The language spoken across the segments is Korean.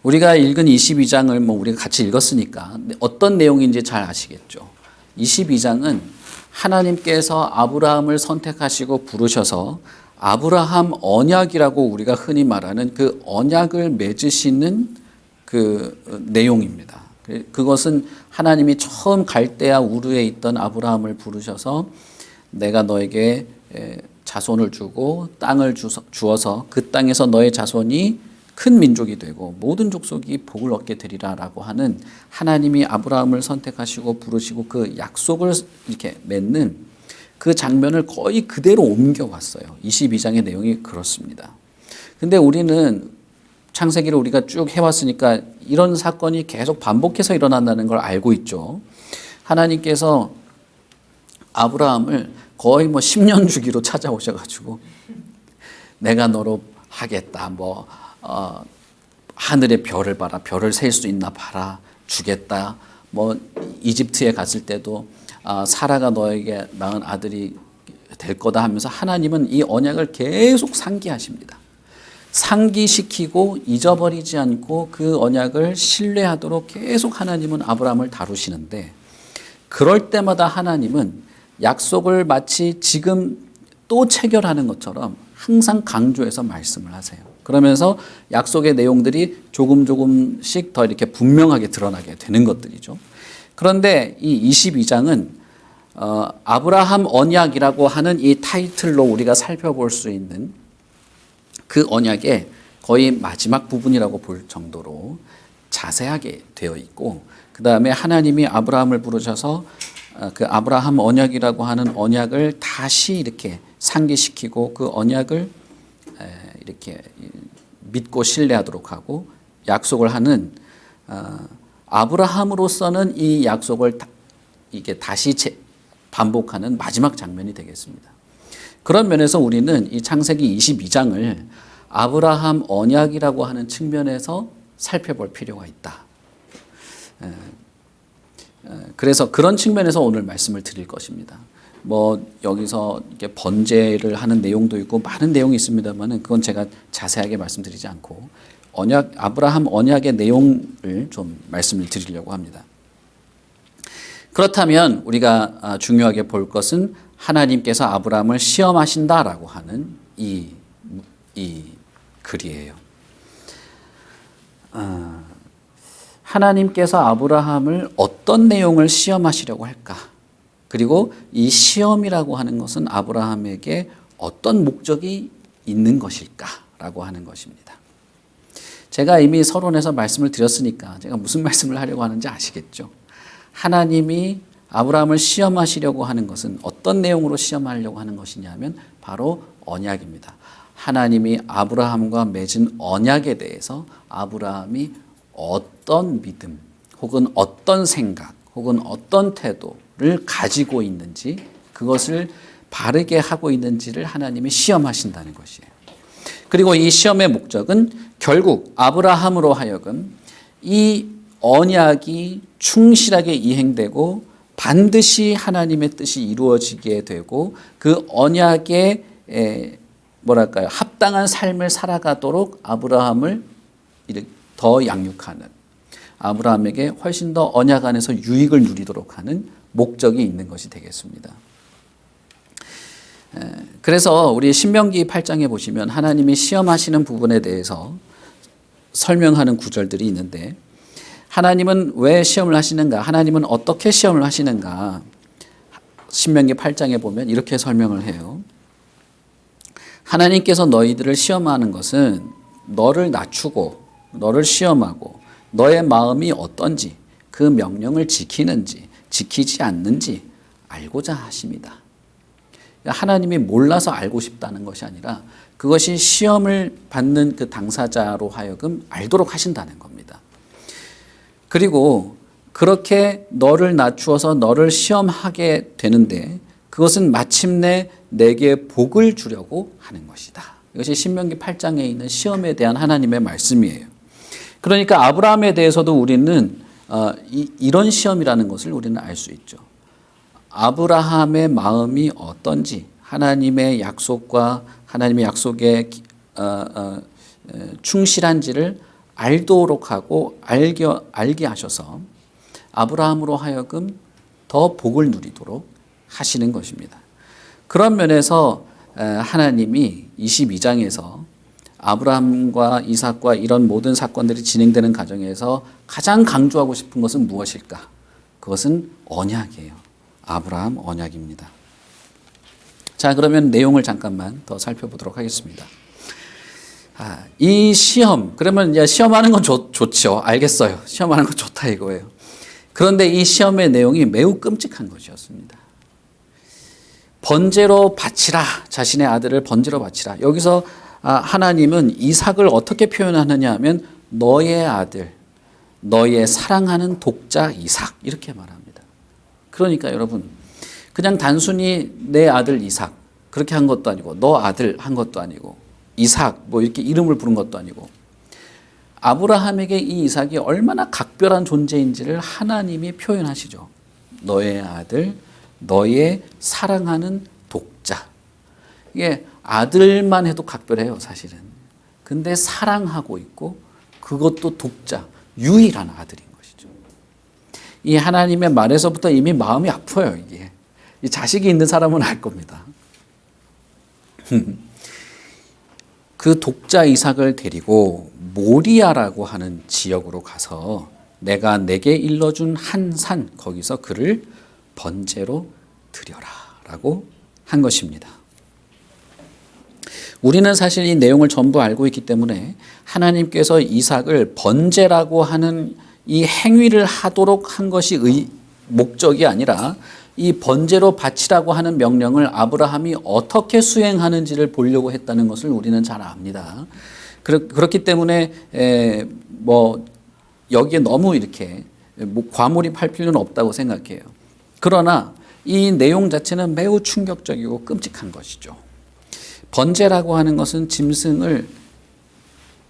우리가 읽은 22장을 우리가 같이 읽었으니까 어떤 내용인지 잘 아시겠죠. 22장은 하나님께서 아브라함을 선택하시고 부르셔서 아브라함 언약이라고 우리가 흔히 말하는 그 언약을 맺으시는 그 내용입니다. 그것은 하나님이 처음 갈대아 우르에 있던 아브라함을 부르셔서 내가 너에게 자손을 주고 땅을 주어서 그 땅에서 너의 자손이 큰 민족이 되고 모든 족속이 복을 얻게 되리라라고 하는 하나님이 아브라함을 선택하시고 부르시고 그 약속을 이렇게 맺는 그 장면을 거의 그대로 옮겨왔어요. 22장의 내용이 그렇습니다. 근데 우리는 창세기를 우리가 쭉 해왔으니까 이런 사건이 계속 반복해서 일어난다는 걸 알고 있죠. 하나님께서 아브라함을 거의 10년 주기로 찾아오셔가지고 내가 너로 하겠다. 하늘의 별을 봐라. 별을 셀 수 있나 봐라. 주겠다. 이집트에 갔을 때도 사라가 너에게 낳은 아들이 될 거다 하면서 하나님은 이 언약을 계속 상기하십니다. 상기시키고 잊어버리지 않고 그 언약을 신뢰하도록 계속 하나님은 아브라함을 다루시는데 그럴 때마다 하나님은 약속을 마치 지금 또 체결하는 것처럼 항상 강조해서 말씀을 하세요. 그러면서 약속의 내용들이 조금씩 더 이렇게 분명하게 드러나게 되는 것들이죠. 그런데 이 22장은 아브라함 언약이라고 하는 이 타이틀로 우리가 살펴볼 수 있는 그 언약의 거의 마지막 부분이라고 볼 정도로 자세하게 되어 있고 그 다음에 하나님이 아브라함을 부르셔서 그 아브라함 언약이라고 하는 언약을 다시 이렇게 상기시키고 그 언약을 이렇게 믿고 신뢰하도록 하고 약속을 하는 아브라함으로서는 이 약속을 이게 다시 반복하는 마지막 장면이 되겠습니다. 그런 면에서 우리는 이 창세기 22장을 아브라함 언약이라고 하는 측면에서 살펴볼 필요가 있다. 그래서 그런 측면에서 오늘 말씀을 드릴 것입니다. 여기서 이렇게 번제를 하는 내용도 있고 많은 내용이 있습니다만은 그건 제가 자세하게 말씀드리지 않고 아브라함 언약의 내용을 좀 말씀을 드리려고 합니다. 그렇다면 우리가 중요하게 볼 것은 하나님께서 아브라함을 시험하신다라고 하는 이 글이에요. 하나님께서 아브라함을 어떤 내용을 시험하시려고 할까? 그리고 이 시험이라고 하는 것은 아브라함에게 어떤 목적이 있는 것일까라고 하는 것입니다. 제가 이미 서론에서 말씀을 드렸으니까 제가 무슨 말씀을 하려고 하는지 아시겠죠? 하나님이 아브라함을 시험하시려고 하는 것은 어떤 내용으로 시험하려고 하는 것이냐면 바로 언약입니다. 하나님이 아브라함과 맺은 언약에 대해서 아브라함이 어떤 믿음 혹은 어떤 생각 혹은 어떤 태도를 가지고 있는지 그것을 바르게 하고 있는지를 하나님이 시험하신다는 것이에요. 그리고 이 시험의 목적은 결국 아브라함으로 하여금 이 언약이 충실하게 이행되고 반드시 하나님의 뜻이 이루어지게 되고 그 언약에 합당한 삶을 살아가도록 아브라함을 더 양육하는 아브라함에게 훨씬 더 언약 안에서 유익을 누리도록 하는 목적이 있는 것이 되겠습니다. 그래서 우리 신명기 8장에 보시면 하나님이 시험하시는 부분에 대해서 설명하는 구절들이 있는데 하나님은 왜 시험을 하시는가? 하나님은 어떻게 시험을 하시는가? 신명기 8장에 보면 이렇게 설명을 해요. 하나님께서 너희들을 시험하는 것은 너를 낮추고 너를 시험하고 너의 마음이 어떤지 그 명령을 지키는지 지키지 않는지 알고자 하십니다. 하나님이 몰라서 알고 싶다는 것이 아니라 그것이 시험을 받는 그 당사자로 하여금 알도록 하신다는 겁니다. 그리고 그렇게 너를 낮추어서 너를 시험하게 되는데 그것은 마침내 내게 복을 주려고 하는 것이다. 이것이 신명기 8장에 있는 시험에 대한 하나님의 말씀이에요. 그러니까 아브라함에 대해서도 우리는 이런 시험이라는 것을 우리는 알 수 있죠. 아브라함의 마음이 어떤지 하나님의 약속과 하나님의 약속에 충실한지를 알도록 하고 알게 하셔서 아브라함으로 하여금 더 복을 누리도록 하시는 것입니다. 그런 면에서 하나님이 22장에서 아브라함과 이삭과 이런 모든 사건들이 진행되는 과정에서 가장 강조하고 싶은 것은 무엇일까? 그것은 언약이에요. 아브라함 언약입니다. 자, 그러면 내용을 잠깐만 더 살펴보도록 하겠습니다. 이 시험, 그러면 이제 시험하는 건 좋죠. 알겠어요. 시험하는 건 좋다 이거예요. 그런데 이 시험의 내용이 매우 끔찍한 것이었습니다. 번제로 바치라. 자신의 아들을 번제로 바치라. 여기서 하나님은 이삭을 어떻게 표현하느냐 하면 너의 아들, 너의 사랑하는 독자 이삭 이렇게 말합니다. 그러니까 여러분 그냥 단순히 내 아들 이삭 그렇게 한 것도 아니고 너 아들 한 것도 아니고 이삭 뭐 이렇게 이름을 부른 것도 아니고 아브라함에게 이 이삭이 얼마나 각별한 존재인지를 하나님이 표현하시죠. 너의 아들, 너의 사랑하는 독자. 이게 아들만 해도 각별해요, 사실은. 근데 사랑하고 있고 그것도 독자, 유일한 아들인 것이죠. 이 하나님의 말에서부터 이미 마음이 아파요, 이게. 이 자식이 있는 사람은 알 겁니다. 그 독자 이삭을 데리고 모리아라고 하는 지역으로 가서 내가 내게 일러준 한 산 거기서 그를 번제로 드려라 라고 한 것입니다. 우리는 사실 이 내용을 전부 알고 있기 때문에 하나님께서 이삭을 번제라고 하는 이 행위를 하도록 한 것이 목적이 아니라 이 번제로 바치라고 하는 명령을 아브라함이 어떻게 수행하는지를 보려고 했다는 것을 우리는 잘 압니다. 그렇기 때문에 여기에 너무 이렇게 과몰입할 필요는 없다고 생각해요. 그러나 이 내용 자체는 매우 충격적이고 끔찍한 것이죠. 번제라고 하는 것은 짐승을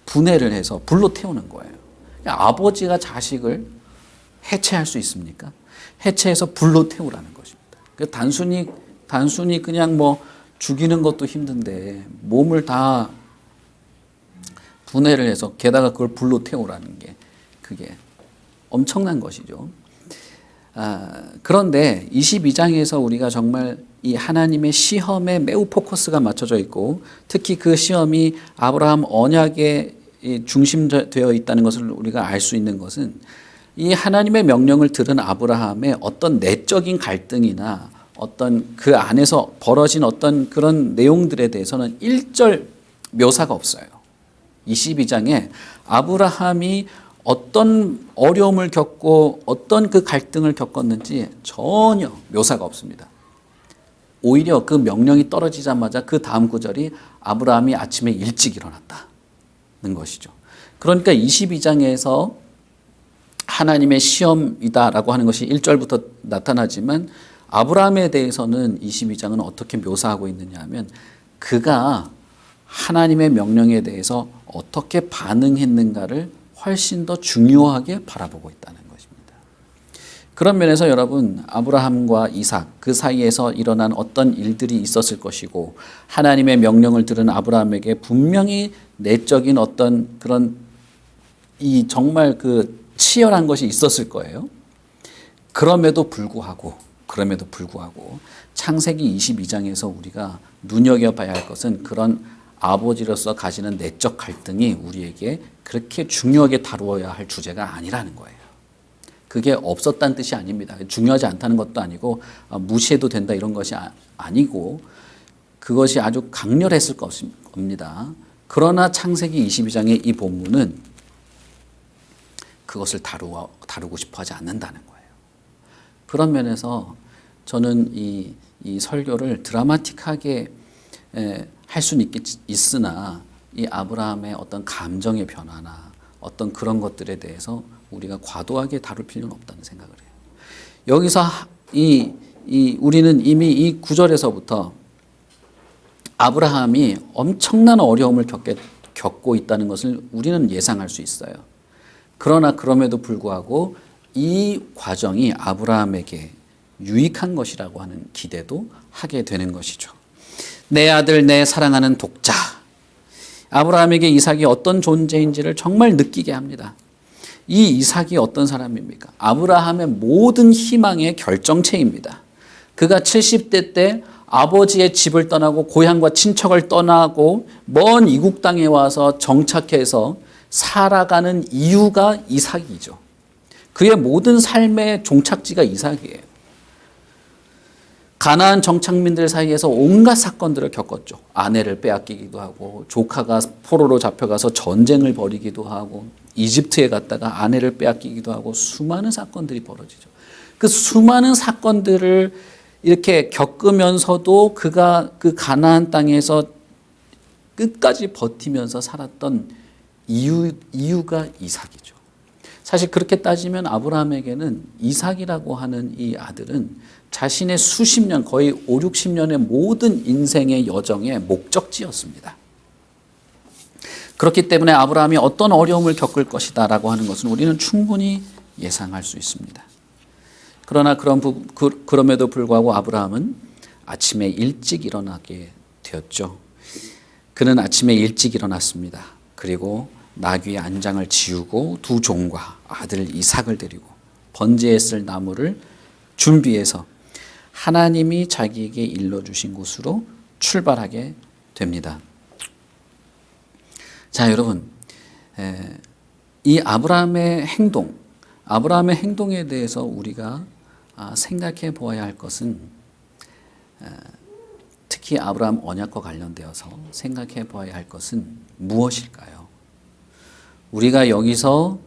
분해를 해서 불로 태우는 거예요. 아버지가 자식을 해체할 수 있습니까? 해체해서 불로 태우라는 것입니다. 단순히 그냥 죽이는 것도 힘든데 몸을 다 분해를 해서 게다가 그걸 불로 태우라는 게 그게 엄청난 것이죠. 그런데 22장에서 우리가 정말 이 하나님의 시험에 매우 포커스가 맞춰져 있고 특히 그 시험이 아브라함 언약에 중심되어 있다는 것을 우리가 알 수 있는 것은 이 하나님의 명령을 들은 아브라함의 어떤 내적인 갈등이나 어떤 그 안에서 벌어진 어떤 그런 내용들에 대해서는 일절 묘사가 없어요. 22장에 아브라함이 어떤 어려움을 겪고 어떤 그 갈등을 겪었는지 전혀 묘사가 없습니다. 오히려 그 명령이 떨어지자마자 그 다음 구절이 아브라함이 아침에 일찍 일어났다는 것이죠. 그러니까 22장에서 하나님의 시험이다라고 하는 것이 1절부터 나타나지만 아브라함에 대해서는 22장은 어떻게 묘사하고 있느냐 하면 그가 하나님의 명령에 대해서 어떻게 반응했는가를 훨씬 더 중요하게 바라보고 있다는 것입니다. 그런 면에서 여러분 아브라함과 이삭 그 사이에서 일어난 어떤 일들이 있었을 것이고 하나님의 명령을 들은 아브라함에게 분명히 내적인 어떤 그런 이 정말 그 치열한 것이 있었을 거예요. 그럼에도 불구하고 창세기 22장에서 우리가 눈여겨봐야 할 것은 그런 아버지로서 가지는 내적 갈등이 우리에게 그렇게 중요하게 다루어야 할 주제가 아니라는 거예요. 그게 없었다는 뜻이 아닙니다. 중요하지 않다는 것도 아니고 무시해도 된다 이런 것이 아니고 그것이 아주 강렬했을 겁니다. 그러나 창세기 22장의 이 본문은 그것을 다루고 싶어 하지 않는다는 거예요. 그런 면에서 저는 이 설교를 드라마틱하게 할 수는 있으나 이 아브라함의 어떤 감정의 변화나 어떤 그런 것들에 대해서 우리가 과도하게 다룰 필요는 없다는 생각을 해요. 여기서 우리는 이미 이 9절에서부터 아브라함이 엄청난 어려움을 겪고 있다는 것을 우리는 예상할 수 있어요. 그러나 그럼에도 불구하고 이 과정이 아브라함에게 유익한 것이라고 하는 기대도 하게 되는 것이죠. 내 아들, 내 사랑하는 독자. 아브라함에게 이삭이 어떤 존재인지를 정말 느끼게 합니다. 이 이삭이 어떤 사람입니까? 아브라함의 모든 희망의 결정체입니다. 그가 70대 때 아버지의 집을 떠나고 고향과 친척을 떠나고 먼 이국 땅에 와서 정착해서 살아가는 이유가 이삭이죠. 그의 모든 삶의 종착지가 이삭이에요. 가나안 정착민들 사이에서 온갖 사건들을 겪었죠. 아내를 빼앗기기도 하고 조카가 포로로 잡혀가서 전쟁을 벌이기도 하고 이집트에 갔다가 아내를 빼앗기기도 하고 수많은 사건들이 벌어지죠. 그 수많은 사건들을 이렇게 겪으면서도 그가 그 가나안 땅에서 끝까지 버티면서 살았던 이유가 이삭이죠. 사실 그렇게 따지면 아브라함에게는 이삭이라고 하는 이 아들은 자신의 수십 년, 거의 5, 60년의 모든 인생의 여정의 목적지였습니다. 그렇기 때문에 아브라함이 어떤 어려움을 겪을 것이다 라고 하는 것은 우리는 충분히 예상할 수 있습니다. 그러나 그럼에도 불구하고 아브라함은 아침에 일찍 일어나게 되었죠. 그는 아침에 일찍 일어났습니다. 그리고 나귀의 안장을 지우고 두 종과 아들 이삭을 데리고 번제에 쓸 나무를 준비해서 하나님이 자기에게 일러주신 곳으로 출발하게 됩니다. 자, 여러분, 이 아브라함의 행동에 대해서 우리가 생각해 보아야 할 것은, 특히 아브라함 언약과 관련되어서 생각해 보아야 할 것은 무엇일까요? 우리가 여기서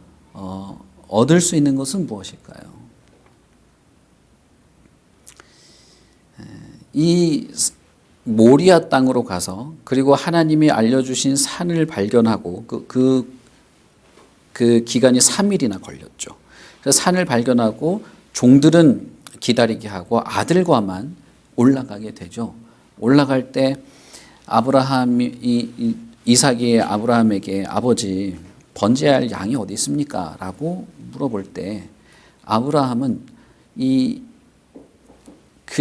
얻을 수 있는 것은 무엇일까요? 이 모리아 땅으로 가서 그리고 하나님이 알려주신 산을 발견하고 그 기간이 3일이나 걸렸죠. 그래서 산을 발견하고 종들은 기다리게 하고 아들과만 올라가게 되죠. 올라갈 때 이삭이 아브라함에게 아버지 번제할 양이 어디 있습니까? 라고 물어볼 때 아브라함은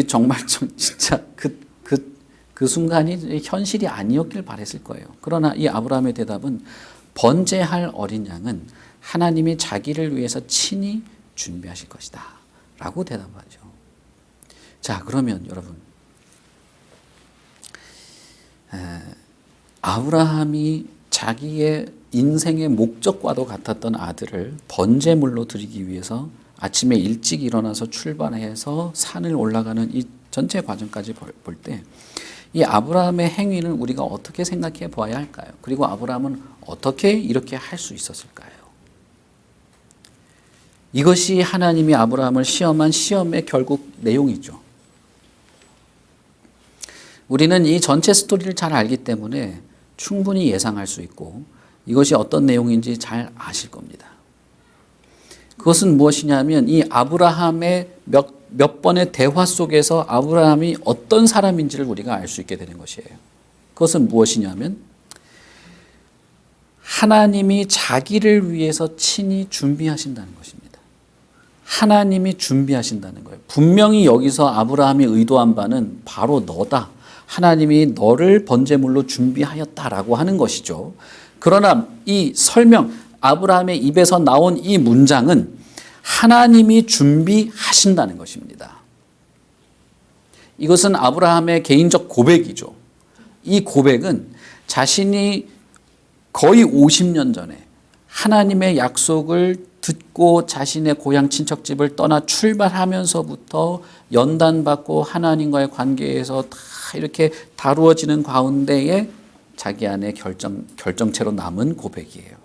정말 진짜 그 순간이 현실이 아니었길 바랬을 거예요. 그러나 이 아브라함의 대답은 번제할 어린 양은 하나님이 자기를 위해서 친히 준비하실 것이다 라고 대답하죠. 자, 그러면 여러분, 아브라함이 자기의 인생의 목적과도 같았던 아들을 번제물로 드리기 위해서 아침에 일찍 일어나서 출발해서 산을 올라가는 이 전체 과정까지 볼 때 이 아브라함의 행위는 우리가 어떻게 생각해 보아야 할까요? 그리고 아브라함은 어떻게 이렇게 할 수 있었을까요? 이것이 하나님이 아브라함을 시험한 시험의 결국 내용이죠. 우리는 이 전체 스토리를 잘 알기 때문에 충분히 예상할 수 있고 이것이 어떤 내용인지 잘 아실 겁니다. 그것은 무엇이냐면 이 아브라함의 몇 번의 대화 속에서 아브라함이 어떤 사람인지를 우리가 알 수 있게 되는 것이에요. 그것은 무엇이냐면 하나님이 자기를 위해서 친히 준비하신다는 것입니다. 하나님이 준비하신다는 거예요. 분명히 여기서 아브라함이 의도한 바는 바로 너다. 하나님이 너를 번제물로 준비하였다라고 하는 것이죠. 그러나 이 설명, 아브라함의 입에서 나온 이 문장은 하나님이 준비하신다는 것입니다. 이것은 아브라함의 개인적 고백이죠. 이 고백은 자신이 거의 50년 전에 하나님의 약속을 듣고 자신의 고향 친척집을 떠나 출발하면서부터 연단받고 하나님과의 관계에서 다 이렇게 다루어지는 가운데에 자기 안에 결정체로 남은 고백이에요.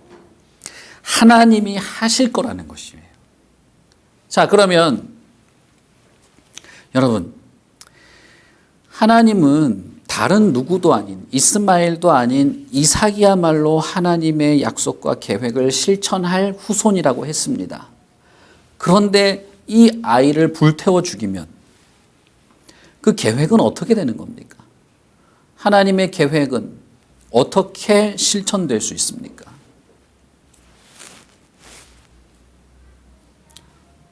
하나님이 하실 거라는 것이에요. 자, 그러면 여러분, 하나님은 다른 누구도 아닌 이스마엘도 아닌 이삭이야말로 하나님의 약속과 계획을 실천할 후손이라고 했습니다. 그런데 이 아이를 불태워 죽이면 그 계획은 어떻게 되는 겁니까? 하나님의 계획은 어떻게 실천될 수 있습니까?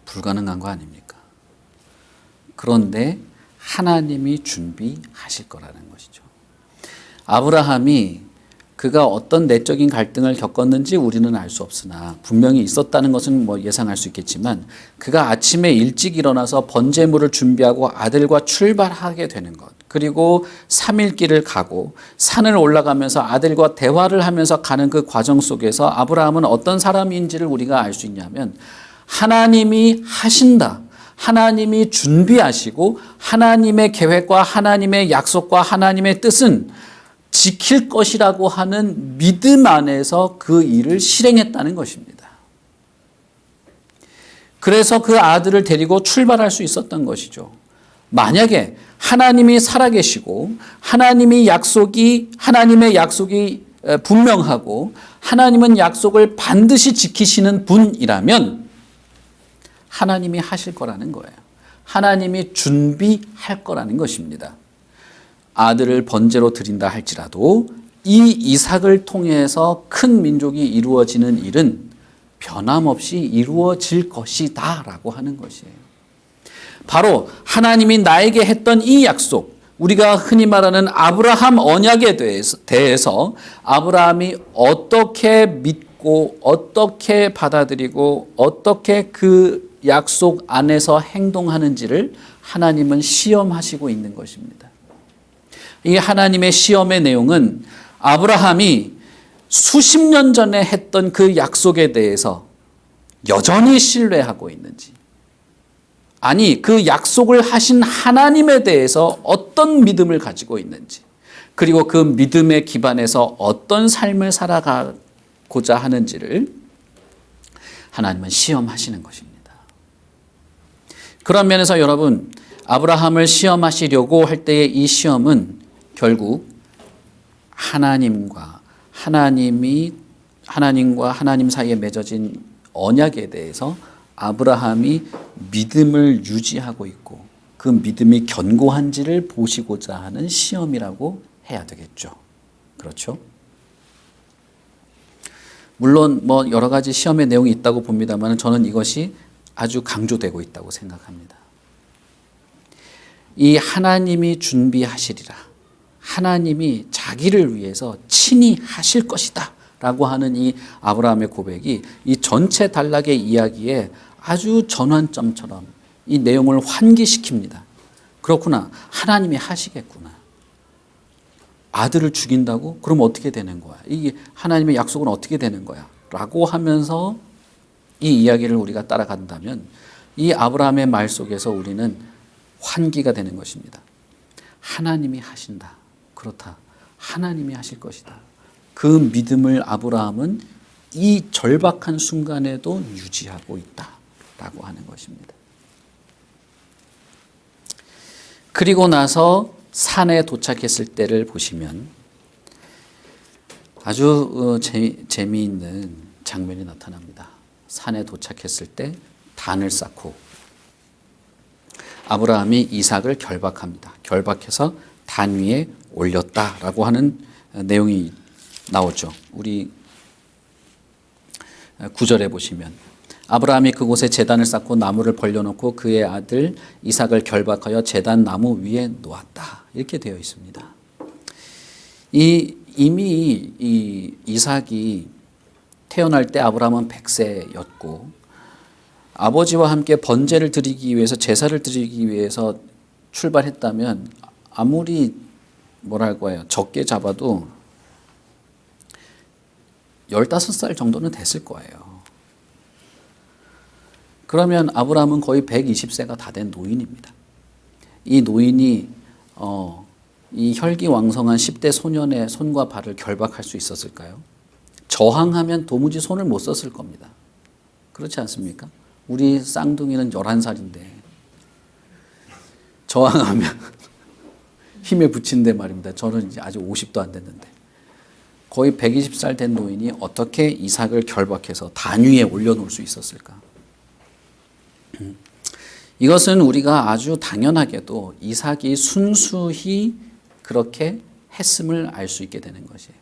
불가능한 거 아닙니까? 그런데 하나님이 준비하실 거라는 것이죠. 아브라함이 그가 어떤 내적인 갈등을 겪었는지 우리는 알 수 없으나 분명히 있었다는 것은 뭐 예상할 수 있겠지만 그가 아침에 일찍 일어나서 번제물을 준비하고 아들과 출발하게 되는 것, 그리고 3일 길을 가고 산을 올라가면서 아들과 대화를 하면서 가는 그 과정 속에서 아브라함은 어떤 사람인지를 우리가 알 수 있냐면 하나님이 하신다, 하나님이 준비하시고 하나님의 계획과 하나님의 약속과 하나님의 뜻은 지킬 것이라고 하는 믿음 안에서 그 일을 실행했다는 것입니다. 그래서 그 아들을 데리고 출발할 수 있었던 것이죠. 만약에 하나님이 살아계시고 하나님의 약속이 분명하고 하나님은 약속을 반드시 지키시는 분이라면 하나님이 하실 거라는 거예요. 하나님이 준비할 거라는 것입니다. 아들을 번제로 드린다 할지라도 이 이삭을 통해서 큰 민족이 이루어지는 일은 변함없이 이루어질 것이다 라고 하는 것이에요. 바로 하나님이 나에게 했던 이 약속, 우리가 흔히 말하는 아브라함 언약에 대해서 아브라함이 어떻게 믿고 어떻게 받아들이고 어떻게 그 약속 안에서 행동하는지를 하나님은 시험하시고 있는 것입니다. 이 하나님의 시험의 내용은 아브라함이 수십 년 전에 했던 그 약속에 대해서 여전히 신뢰하고 있는지, 아니 그 약속을 하신 하나님에 대해서 어떤 믿음을 가지고 있는지, 그리고 그 믿음의 기반에서 어떤 삶을 살아가고자 하는지를 하나님은 시험하시는 것입니다. 그런 면에서 여러분, 아브라함을 시험하시려고 할 때의 이 시험은 결국 하나님과 하나님 사이에 맺어진 언약에 대해서 아브라함이 믿음을 유지하고 있고 그 믿음이 견고한지를 보시고자 하는 시험이라고 해야 되겠죠. 그렇죠? 물론 뭐 여러 가지 시험의 내용이 있다고 봅니다만 저는 이것이 아주 강조되고 있다고 생각합니다. 이 하나님이 준비하시리라, 하나님이 자기를 위해서 친히 하실 것이다 라고 하는 이 아브라함의 고백이 이 전체 단락의 이야기에 아주 전환점처럼 이 내용을 환기시킵니다. 그렇구나, 하나님이 하시겠구나. 아들을 죽인다고? 그럼 어떻게 되는 거야? 이 하나님의 약속은 어떻게 되는 거야? 라고 하면서 이 이야기를 우리가 따라간다면 이 아브라함의 말 속에서 우리는 환기가 되는 것입니다. 하나님이 하신다. 그렇다. 하나님이 하실 것이다. 그 믿음을 아브라함은 이 절박한 순간에도 유지하고 있다라고 하는 것입니다. 그리고 나서 산에 도착했을 때를 보시면 아주 재미있는 장면이 나타납니다. 산에 도착했을 때 단을 쌓고 아브라함이 이삭을 결박합니다. 결박해서 단 위에 올렸다라고 하는 내용이 나오죠. 우리 9절에 보시면 아브라함이 그곳에 제단을 쌓고 나무를 벌려놓고 그의 아들 이삭을 결박하여 제단 나무 위에 놓았다. 이렇게 되어 있습니다. 이미 이 이삭이 태어날 때 아브라함은 100세였고 아버지와 함께 번제를 드리기 위해서, 제사를 드리기 위해서 출발했다면 아무리 적게 잡아도 15살 정도는 됐을 거예요. 그러면 아브라함은 거의 120세가 다 된 노인입니다. 이 노인이 이 혈기왕성한 10대 소년의 손과 발을 결박할 수 있었을까요? 저항하면 도무지 손을 못 썼을 겁니다. 그렇지 않습니까? 우리 쌍둥이는 11살인데 저항하면 힘에 부친데 말입니다. 저는 이제 아직 50도 안 됐는데 거의 120살 된 노인이 어떻게 이삭을 결박해서 단 위에 올려놓을 수 있었을까? 이것은 우리가 아주 당연하게도 이삭이 순수히 그렇게 했음을 알 수 있게 되는 것이에요.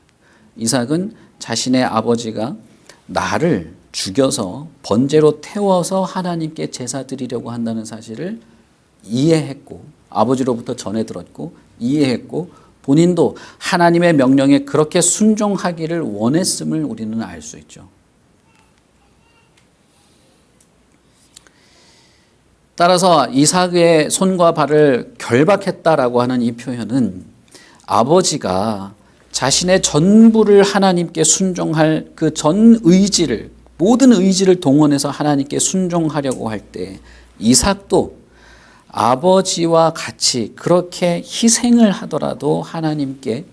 이삭은 자신의 아버지가 나를 죽여서 번제로 태워서 하나님께 제사 드리려고 한다는 사실을 이해했고 아버지로부터 전해 들었고 이해했고 본인도 하나님의 명령에 그렇게 순종하기를 원했음을 우리는 알 수 있죠. 따라서 이삭의 손과 발을 결박했다라고 하는 이 표현은 아버지가 자신의 전부를 하나님께 순종할 그 전 의지를, 모든 의지를 동원해서 하나님께 순종하려고 할 때 이삭도 아버지와 같이 그렇게 희생을 하더라도 하나님께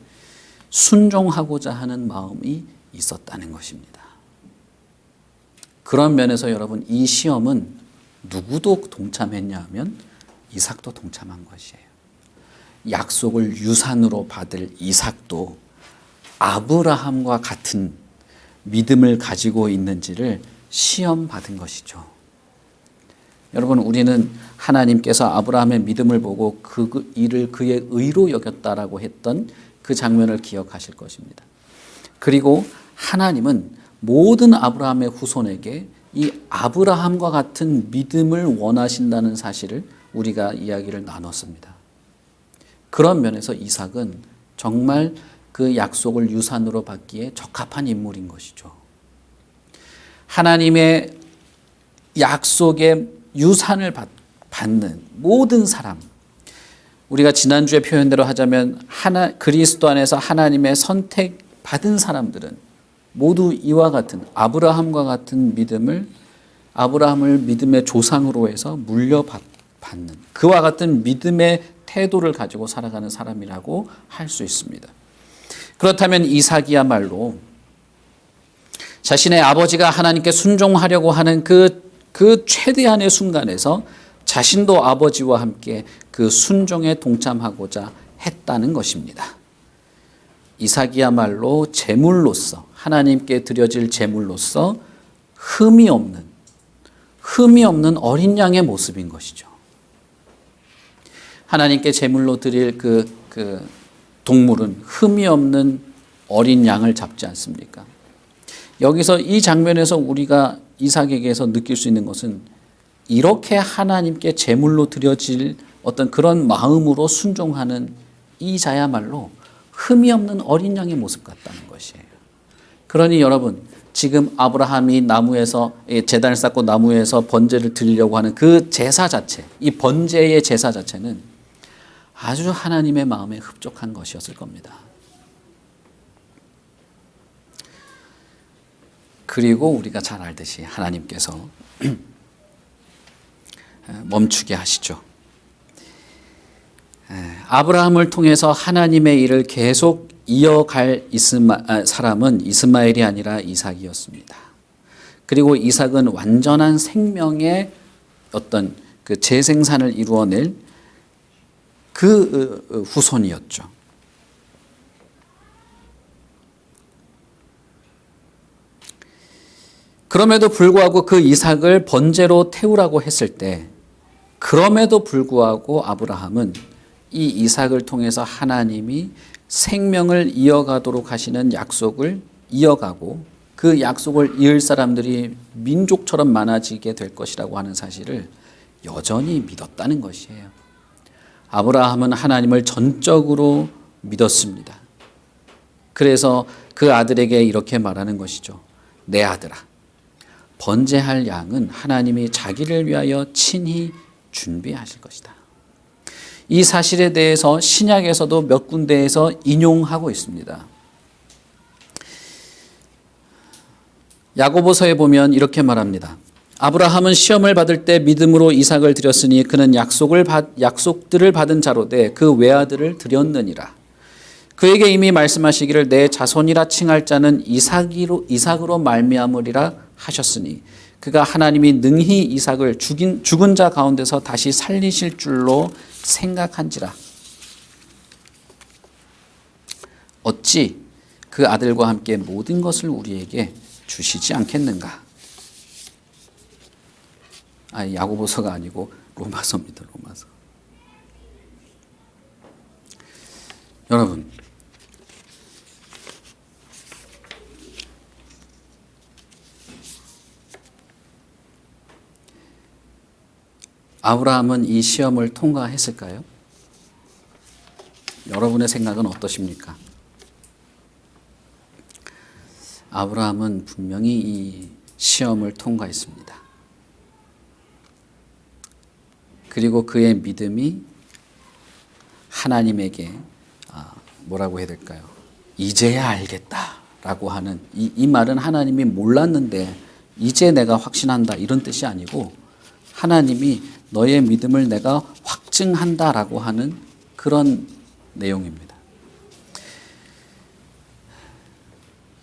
순종하고자 하는 마음이 있었다는 것입니다. 그런 면에서 여러분, 이 시험은 누구도 동참했냐 하면 이삭도 동참한 것이에요. 약속을 유산으로 받을 이삭도 아브라함과 같은 믿음을 가지고 있는지를 시험받은 것이죠. 여러분, 우리는 하나님께서 아브라함의 믿음을 보고 그 일을 그의 의로 여겼다라고 했던 그 장면을 기억하실 것입니다. 그리고 하나님은 모든 아브라함의 후손에게 이 아브라함과 같은 믿음을 원하신다는 사실을 우리가 이야기를 나눴습니다. 그런 면에서 이삭은 정말 그 약속을 유산으로 받기에 적합한 인물인 것이죠. 하나님의 약속의 유산을 받는 모든 사람, 우리가 지난주에 표현대로 하자면 그리스도 안에서 하나님의 선택받은 사람들은 모두 이와 같은 아브라함과 같은 아브라함을 믿음의 조상으로 해서 물려받는 그와 같은 믿음의 태도를 가지고 살아가는 사람이라고 할 수 있습니다. 그렇다면 이삭이야말로 자신의 아버지가 하나님께 순종하려고 하는 그 최대한의 순간에서 자신도 아버지와 함께 그 순종에 동참하고자 했다는 것입니다. 이삭이야말로 제물로서, 하나님께 드려질 제물로서 흠이 없는 어린 양의 모습인 것이죠. 하나님께 제물로 드릴 그 동물은 흠이 없는 어린 양을 잡지 않습니까? 여기서 이 장면에서 우리가 이삭에게서 느낄 수 있는 것은 이렇게 하나님께 제물로 드려질 어떤 그런 마음으로 순종하는 이 자야말로 흠이 없는 어린 양의 모습 같다는 것이에요. 그러니 여러분, 지금 아브라함이 나무에서 제단을 쌓고 나무에서 번제를 드리려고 하는 그 제사 자체, 이 번제의 제사 자체는 아주 하나님의 마음에 흡족한 것이었을 겁니다. 그리고 우리가 잘 알듯이 하나님께서 멈추게 하시죠. 아브라함을 통해서 하나님의 일을 계속 이어갈 사람은 이스마엘이 아니라 이삭이었습니다. 그리고 이삭은 완전한 생명의 어떤 그 재생산을 이루어낼 그 후손이었죠. 그럼에도 불구하고 그 이삭을 번제로 태우라고 했을 때, 그럼에도 불구하고 아브라함은 이 이삭을 통해서 하나님이 생명을 이어가도록 하시는 약속을 이어가고 그 약속을 이을 사람들이 민족처럼 많아지게 될 것이라고 하는 사실을 여전히 믿었다는 것이에요. 아브라함은 하나님을 전적으로 믿었습니다. 그래서 그 아들에게 이렇게 말하는 것이죠. 내 아들아, 번제할 양은 하나님이 자기를 위하여 친히 준비하실 것이다. 이 사실에 대해서 신약에서도 몇 군데에서 인용하고 있습니다. 야고보서에 보면 이렇게 말합니다. 아브라함은 시험을 받을 때 믿음으로 이삭을 드렸으니 그는 약속들을 받은 자로 돼 그 외아들을 드렸느니라. 그에게 이미 말씀하시기를 내 자손이라 칭할 자는 이삭으로 말미암으리라 하셨으니 그가 하나님이 능히 이삭을 죽은 자 가운데서 다시 살리실 줄로 생각한지라. 어찌 그 아들과 함께 모든 것을 우리에게 주시지 않겠는가? 야고보서가 아니고 로마서입니다. 로마서. 여러분, 아브라함은 이 시험을 통과했을까요? 여러분의 생각은 어떠십니까? 아브라함은 분명히 이 시험을 통과했습니다. 그리고 그의 믿음이 하나님에게 뭐라고 해야 될까요? 이제야 알겠다라고 하는 이 말은 하나님이 몰랐는데 이제 내가 확신한다 이런 뜻이 아니고 하나님이 너의 믿음을 내가 확증한다라고 하는 그런 내용입니다.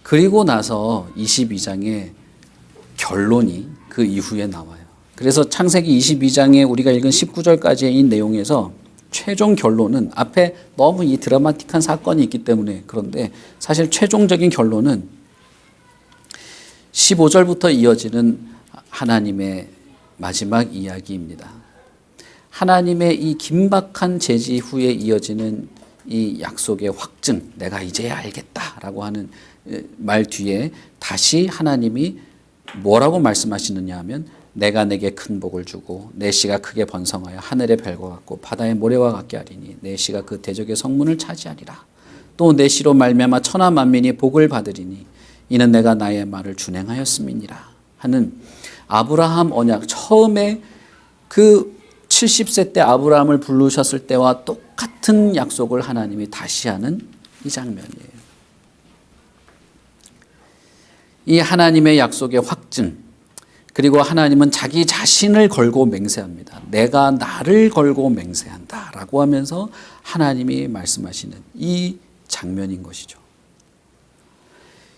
그리고 나서 22장의 결론이 그 이후에 나와요. 그래서 창세기 22장에 우리가 읽은 19절까지의 이 내용에서 최종 결론은 앞에 너무 이 드라마틱한 사건이 있기 때문에 그런데 사실 최종적인 결론은 15절부터 이어지는 하나님의 마지막 이야기입니다. 하나님의 이 긴박한 제지 후에 이어지는 이 약속의 확증, 내가 이제야 알겠다라고 하는 말 뒤에 다시 하나님이 뭐라고 말씀하시느냐 하면 내가 내게 큰 복을 주고 내 씨가 크게 번성하여 하늘의 별과 같고 바다의 모래와 같게 하리니 내 씨가 그 대적의 성문을 차지하리라. 또 내 씨로 말미암아 천하 만민이 복을 받으리니 이는 내가 나의 말을 준행하였음이니라 하는 아브라함 언약, 처음에 그 70세 때 아브라함을 부르셨을 때와 똑같은 약속을 하나님이 다시 하는 이 장면이에요. 이 하나님의 약속의 확증, 그리고 하나님은 자기 자신을 걸고 맹세합니다. 내가 나를 걸고 맹세한다 라고 하면서 하나님이 말씀하시는 이 장면인 것이죠.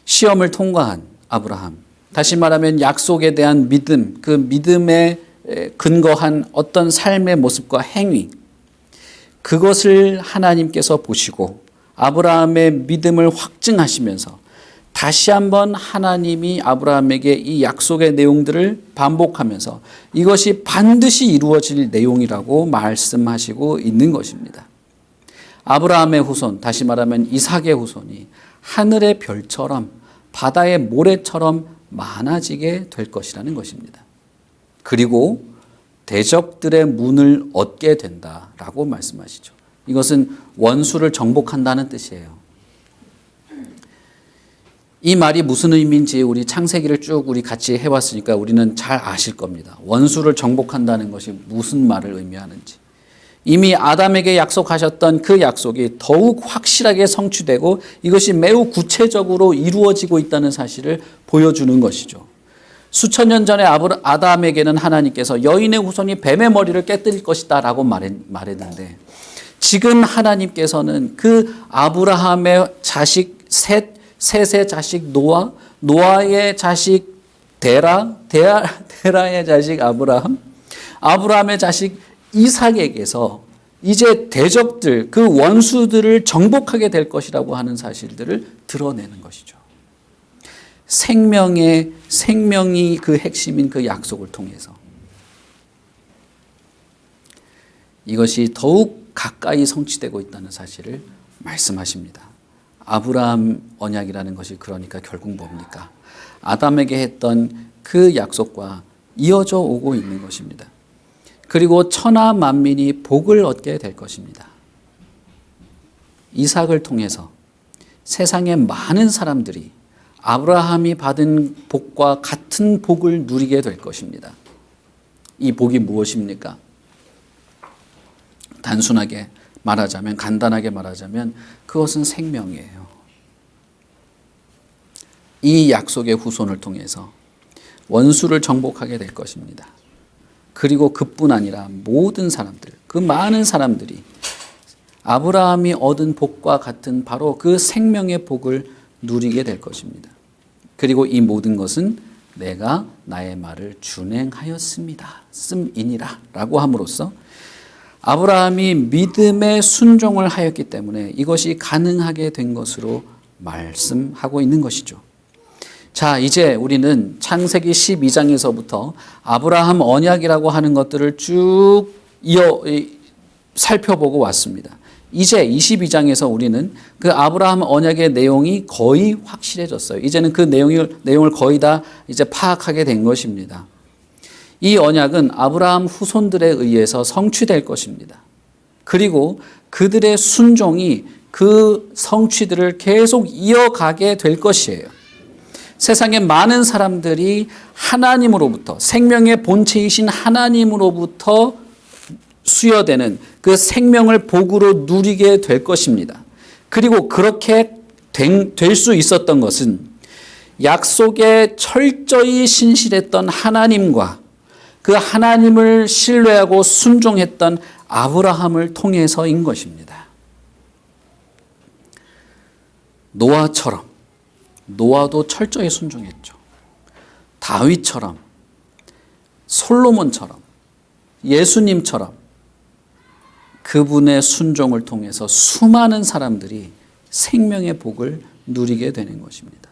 시험을 통과한 아브라함, 다시 말하면 약속에 대한 믿음, 그 믿음에 근거한 어떤 삶의 모습과 행위, 그것을 하나님께서 보시고 아브라함의 믿음을 확증하시면서 다시 한번 하나님이 아브라함에게 이 약속의 내용들을 반복하면서 이것이 반드시 이루어질 내용이라고 말씀하시고 있는 것입니다. 아브라함의 후손, 다시 말하면 이삭의 후손이 하늘의 별처럼 바다의 모래처럼 많아지게 될 것이라는 것입니다. 그리고 대적들의 문을 얻게 된다라고 말씀하시죠. 이것은 원수를 정복한다는 뜻이에요. 이 말이 무슨 의미인지 우리 창세기를 쭉 우리 같이 해왔으니까 우리는 잘 아실 겁니다. 원수를 정복한다는 것이 무슨 말을 의미하는지. 이미 아담에게 약속하셨던 그 약속이 더욱 확실하게 성취되고 이것이 매우 구체적으로 이루어지고 있다는 사실을 보여주는 것이죠. 수천 년 전에 아담에게는 하나님께서 여인의 후손이 뱀의 머리를 깨뜨릴 것이다 라고 말했는데 지금 하나님께서는 그 아브라함의 자식 셋의 자식 노아의 자식 데라의 자식 아브라함의 자식 이삭에게서 이제 대적들, 그 원수들을 정복하게 될 것이라고 하는 사실들을 드러내는 것이죠. 생명이 그 핵심인 그 약속을 통해서 이것이 더욱 가까이 성취되고 있다는 사실을 말씀하십니다. 아브라함 언약이라는 것이 그러니까 결국 뭡니까? 아담에게 했던 그 약속과 이어져 오고 있는 것입니다. 그리고 천하 만민이 복을 얻게 될 것입니다. 이삭을 통해서 세상의 많은 사람들이 아브라함이 받은 복과 같은 복을 누리게 될 것입니다. 이 복이 무엇입니까? 간단하게 말하자면 그것은 생명이에요. 이 약속의 후손을 통해서 원수를 정복하게 될 것입니다. 그리고 그뿐 아니라 모든 사람들, 그 많은 사람들이 아브라함이 얻은 복과 같은 바로 그 생명의 복을 누리게 될 것입니다. 그리고 이 모든 것은 내가 나의 말을 준행하였습니다. 씀이니라 라고 함으로써 아브라함이 믿음에 순종을 하였기 때문에 이것이 가능하게 된 것으로 말씀하고 있는 것이죠. 자, 이제 우리는 창세기 12장에서부터 아브라함 언약이라고 하는 것들을 쭉 살펴보고 왔습니다. 이제 22장에서 우리는 그 아브라함 언약의 내용이 거의 확실해졌어요. 이제는 그 내용을 거의 다 이제 파악하게 된 것입니다. 이 언약은 아브라함 후손들에 의해서 성취될 것입니다. 그리고 그들의 순종이 그 성취들을 계속 이어가게 될 것이에요. 세상의 많은 사람들이 하나님으로부터, 생명의 본체이신 하나님으로부터 수여되는 그 생명을 복으로 누리게 될 것입니다. 그리고 그렇게 될 수 있었던 것은 약속에 철저히 신실했던 하나님과 그 하나님을 신뢰하고 순종했던 아브라함을 통해서인 것입니다. 노아처럼, 노아도 철저히 순종했죠. 다윗처럼, 솔로몬처럼, 예수님처럼 그분의 순종을 통해서 수많은 사람들이 생명의 복을 누리게 되는 것입니다.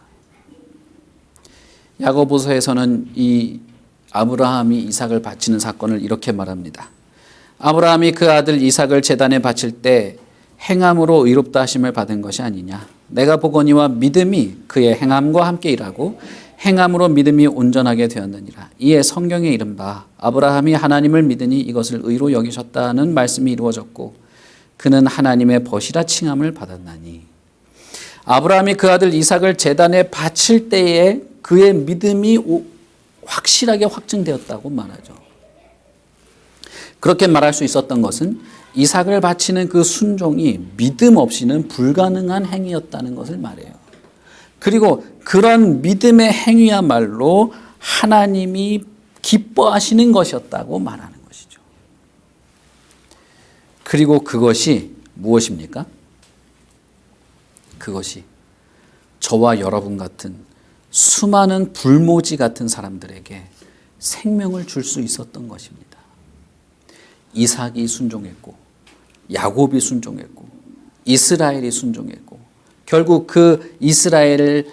야고보서에서는 이 아브라함이 이삭을 바치는 사건을 이렇게 말합니다. 아브라함이 그 아들 이삭을 제단에 바칠 때 행함으로 의롭다 하심을 받은 것이 아니냐. 내가 보거니와 믿음이 그의 행함과 함께 일하고 행함으로 믿음이 온전하게 되었느니라. 이에 성경에 이른 바 아브라함이 하나님을 믿으니 이것을 의로 여기셨다는 말씀이 이루어졌고 그는 하나님의 벗이라 칭함을 받았나니. 아브라함이 그 아들 이삭을 제단에 바칠 때에 그의 믿음이 확실하게 확증되었다고 말하죠. 그렇게 말할 수 있었던 것은 이삭을 바치는 그 순종이 믿음 없이는 불가능한 행위였다는 것을 말해요. 그리고 그런 믿음의 행위야말로 하나님이 기뻐하시는 것이었다고 말하는 것이죠. 그리고 그것이 무엇입니까? 그것이 저와 여러분 같은 수많은 불모지 같은 사람들에게 생명을 줄 수 있었던 것입니다. 이삭이 순종했고 야곱이 순종했고 이스라엘이 순종했고 결국 그 이스라엘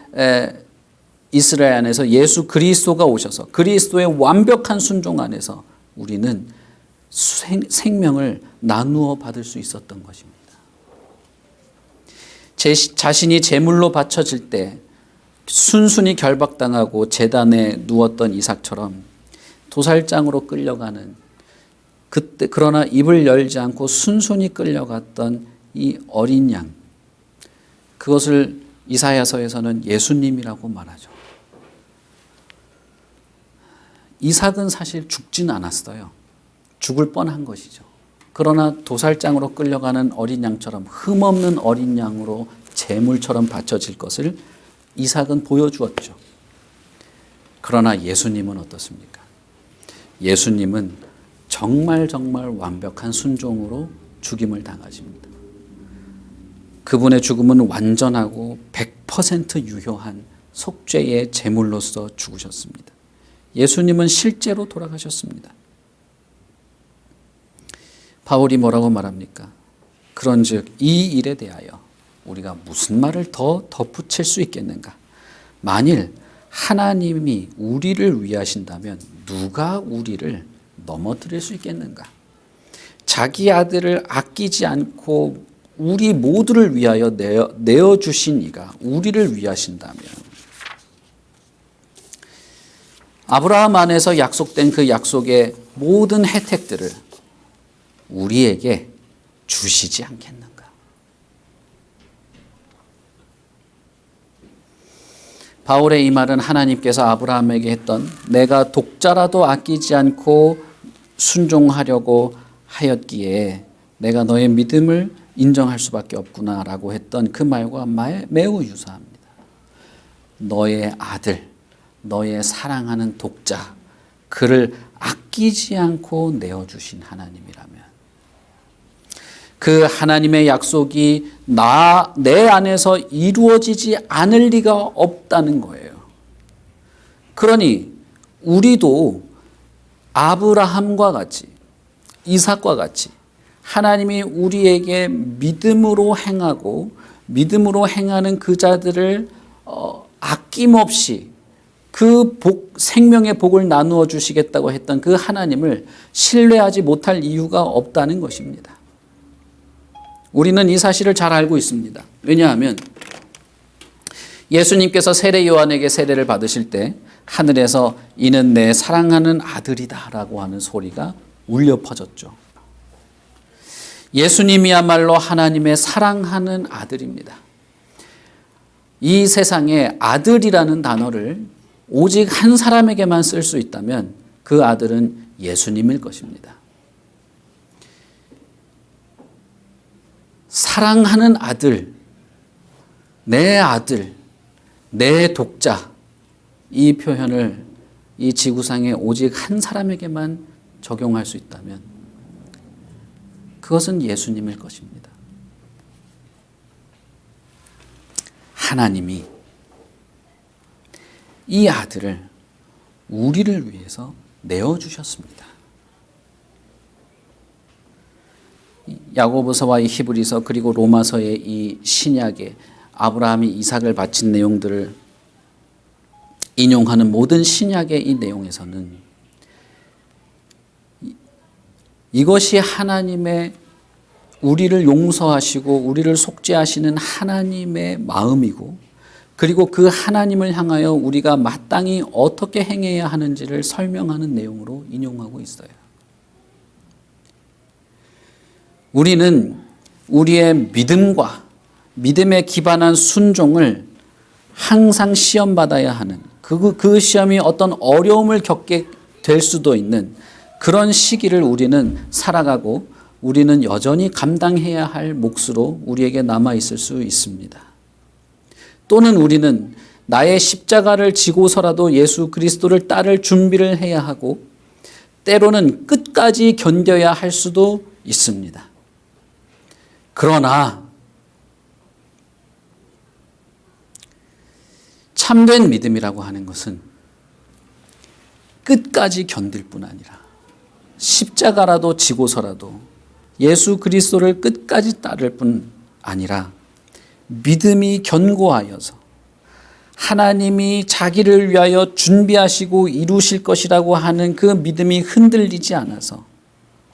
안에서 예수 그리스도가 오셔서 그리스도의 완벽한 순종 안에서 우리는 생명을 나누어 받을 수 있었던 것입니다. 자신이 제물로 바쳐질 때 순순히 결박당하고 제단에 누웠던 이삭처럼 도살장으로 끌려가는 그때 그러나 입을 열지 않고 순순히 끌려갔던 이 어린 양, 그것을 이사야서에서는 예수님이라고 말하죠. 이삭은 사실 죽진 않았어요. 죽을 뻔한 것이죠. 그러나 도살장으로 끌려가는 어린 양처럼 흠없는 어린 양으로 제물처럼 바쳐질 것을 이삭은 보여주었죠. 그러나 예수님은 어떻습니까? 예수님은 정말 완벽한 순종으로 죽임을 당하십니다. 그분의 죽음은 완전하고 100% 유효한 속죄의 제물로서 죽으셨습니다. 예수님은 실제로 돌아가셨습니다. 바울이 뭐라고 말합니까? 그런즉 이 일에 대하여 우리가 무슨 말을 더 덧붙일 수 있겠는가? 만일 하나님이 우리를 위하신다면 누가 우리를 넘어뜨릴 수 있겠는가? 자기 아들을 아끼지 않고 우리 모두를 위하여 내어주신 이가 우리를 위하신다면 아브라함 안에서 약속된 그 약속의 모든 혜택들을 우리에게 주시지 않겠는가? 바울의 이 말은 하나님께서 아브라함에게 했던 내가 독자라도 아끼지 않고 순종하려고 하였기에 내가 너의 믿음을 인정할 수밖에 없구나라고 했던 그 말과 매우 유사합니다. 너의 아들, 너의 사랑하는 독자, 그를 아끼지 않고 내어주신 하나님이라면 그 하나님의 약속이 내 안에서 이루어지지 않을 리가 없다는 거예요. 그러니 우리도 아브라함과 같이 이삭과 같이 하나님이 우리에게 믿음으로 행하고 믿음으로 행하는 그 자들을 아낌없이 그 생명의 복을 나누어 주시겠다고 했던 그 하나님을 신뢰하지 못할 이유가 없다는 것입니다. 우리는 이 사실을 잘 알고 있습니다. 왜냐하면 예수님께서 세례 요한에게 세례를 받으실 때 하늘에서 이는 내 사랑하는 아들이다 라고 하는 소리가 울려 퍼졌죠. 예수님이야말로 하나님의 사랑하는 아들입니다. 이 세상에 아들이라는 단어를 오직 한 사람에게만 쓸 수 있다면 그 아들은 예수님일 것입니다. 사랑하는 아들, 내 독자, 이 표현을 이 지구상에 오직 한 사람에게만 적용할 수 있다면 그것은 예수님일 것입니다. 하나님이 이 아들을 우리를 위해서 내어주셨습니다. 야고보서와 이 히브리서 그리고 로마서의 이 신약에 아브라함이 이삭을 바친 내용들을 인용하는 모든 신약의 이 내용에서는 이것이 하나님의 우리를 용서하시고 우리를 속죄하시는 하나님의 마음이고 그리고 그 하나님을 향하여 우리가 마땅히 어떻게 행해야 하는지를 설명하는 내용으로 인용하고 있어요. 우리는 우리의 믿음과 믿음에 기반한 순종을 항상 시험받아야 하는 그 시험이 어떤 어려움을 겪게 될 수도 있는 그런 시기를 우리는 살아가고 우리는 여전히 감당해야 할 몫으로 우리에게 남아있을 수 있습니다. 또는 우리는 나의 십자가를 지고서라도 예수 그리스도를 따를 준비를 해야 하고 때로는 끝까지 견뎌야 할 수도 있습니다. 그러나 참된 믿음이라고 하는 것은 끝까지 견딜 뿐 아니라 십자가라도 지고서라도 예수 그리스도를 끝까지 따를 뿐 아니라 믿음이 견고하여서 하나님이 자기를 위하여 준비하시고 이루실 것이라고 하는 그 믿음이 흔들리지 않아서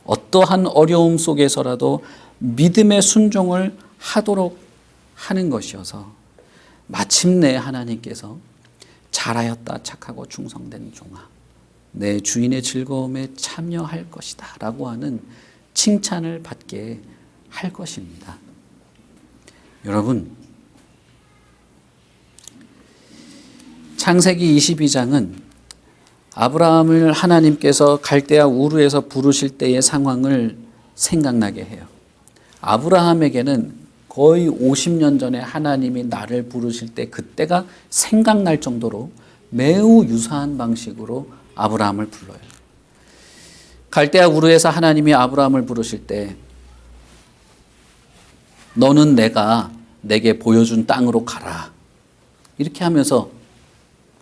어떠한 어려움 속에서라도 믿음의 순종을 하도록 하는 것이어서 마침내 하나님께서 잘하였다 착하고 충성된 종아 내 주인의 즐거움에 참여할 것이다 라고 하는 칭찬을 받게 할 것입니다. 여러분, 창세기 22장은 아브라함을 하나님께서 갈대아 우르에서 부르실 때의 상황을 생각나게 해요. 아브라함에게는 거의 50년 전에 하나님이 나를 부르실 때 그때가 생각날 정도로 매우 유사한 방식으로 아브라함을 불러요. 갈대아 우르에서 하나님이 아브라함을 부르실 때 너는 내가 내게 보여준 땅으로 가라. 이렇게 하면서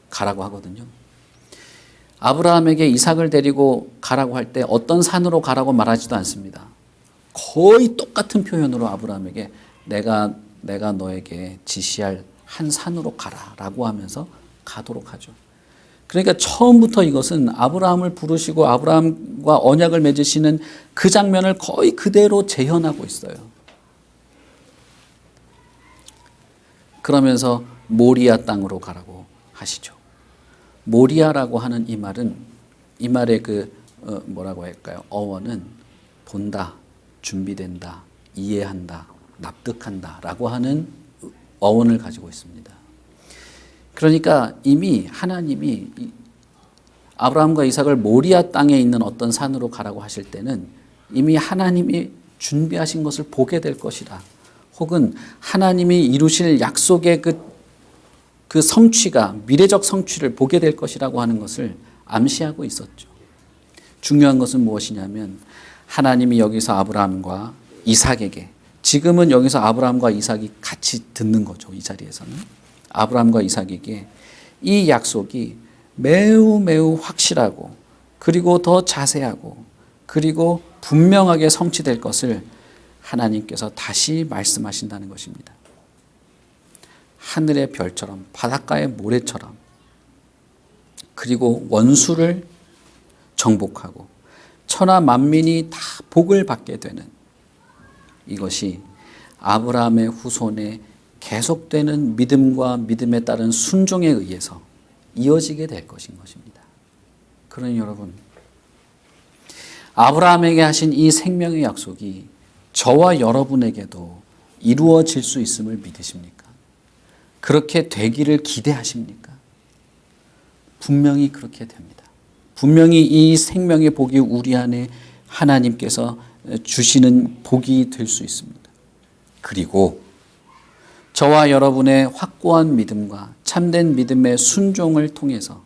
가라고 하거든요. 아브라함에게 이삭을 데리고 가라고 할 때 어떤 산으로 가라고 말하지도 않습니다. 거의 똑같은 표현으로 아브라함에게 내가 너에게 지시할 한 산으로 가라라고 하면서 가도록 하죠. 그러니까 처음부터 이것은 아브라함을 부르시고 아브라함과 언약을 맺으시는 그 장면을 거의 그대로 재현하고 있어요. 그러면서 모리아 땅으로 가라고 하시죠. 모리아라고 하는 이 말의 뭐라고 할까요? 어원은 본다, 준비된다, 이해한다, 납득한다 라고 하는 어원을 가지고 있습니다. 그러니까 이미 하나님이 아브라함과 이삭을 모리아 땅에 있는 어떤 산으로 가라고 하실 때는 이미 하나님이 준비하신 것을 보게 될 것이다. 혹은 하나님이 이루실 약속의 그 성취가 미래적 성취를 보게 될 것이라고 하는 것을 암시하고 있었죠. 중요한 것은 무엇이냐면 하나님이 여기서 아브라함과 이삭에게 지금은 여기서 아브라함과 이삭이 같이 듣는 거죠. 이 자리에서는 아브라함과 이삭에게 이 약속이 매우 매우 확실하고 그리고 더 자세하고 그리고 분명하게 성취될 것을 하나님께서 다시 말씀하신다는 것입니다. 하늘의 별처럼 바닷가의 모래처럼 그리고 원수를 정복하고 천하 만민이 다 복을 받게 되는 이것이 아브라함의 후손의 계속되는 믿음과 믿음에 따른 순종에 의해서 이어지게 될 것인 것입니다. 그러니 여러분, 아브라함에게 하신 이 생명의 약속이 저와 여러분에게도 이루어질 수 있음을 믿으십니까? 그렇게 되기를 기대하십니까? 분명히 그렇게 됩니다. 분명히 이 생명의 복이 우리 안에 하나님께서 주시는 복이 될 수 있습니다. 그리고 저와 여러분의 확고한 믿음과 참된 믿음의 순종을 통해서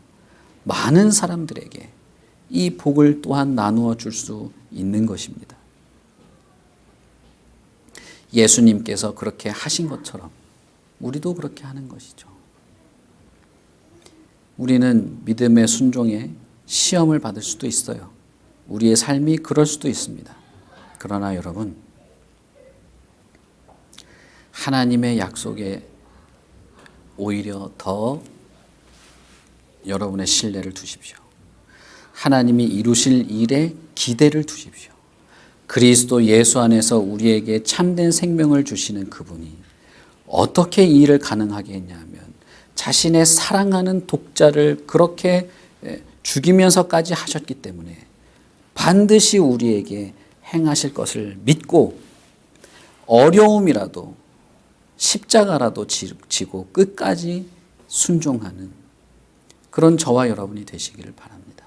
많은 사람들에게 이 복을 또한 나누어 줄 수 있는 것입니다. 예수님께서 그렇게 하신 것처럼 우리도 그렇게 하는 것이죠. 우리는 믿음의 순종에 시험을 받을 수도 있어요. 우리의 삶이 그럴 수도 있습니다. 그러나 여러분, 하나님의 약속에 오히려 더 여러분의 신뢰를 두십시오. 하나님이 이루실 일에 기대를 두십시오. 그리스도 예수 안에서 우리에게 참된 생명을 주시는 그분이 어떻게 이 일을 가능하게 했냐면 자신의 사랑하는 독자를 그렇게 죽이면서까지 하셨기 때문에 반드시 우리에게 행하실 것을 믿고 어려움이라도 십자가라도 지고 끝까지 순종하는 그런 저와 여러분이 되시기를 바랍니다.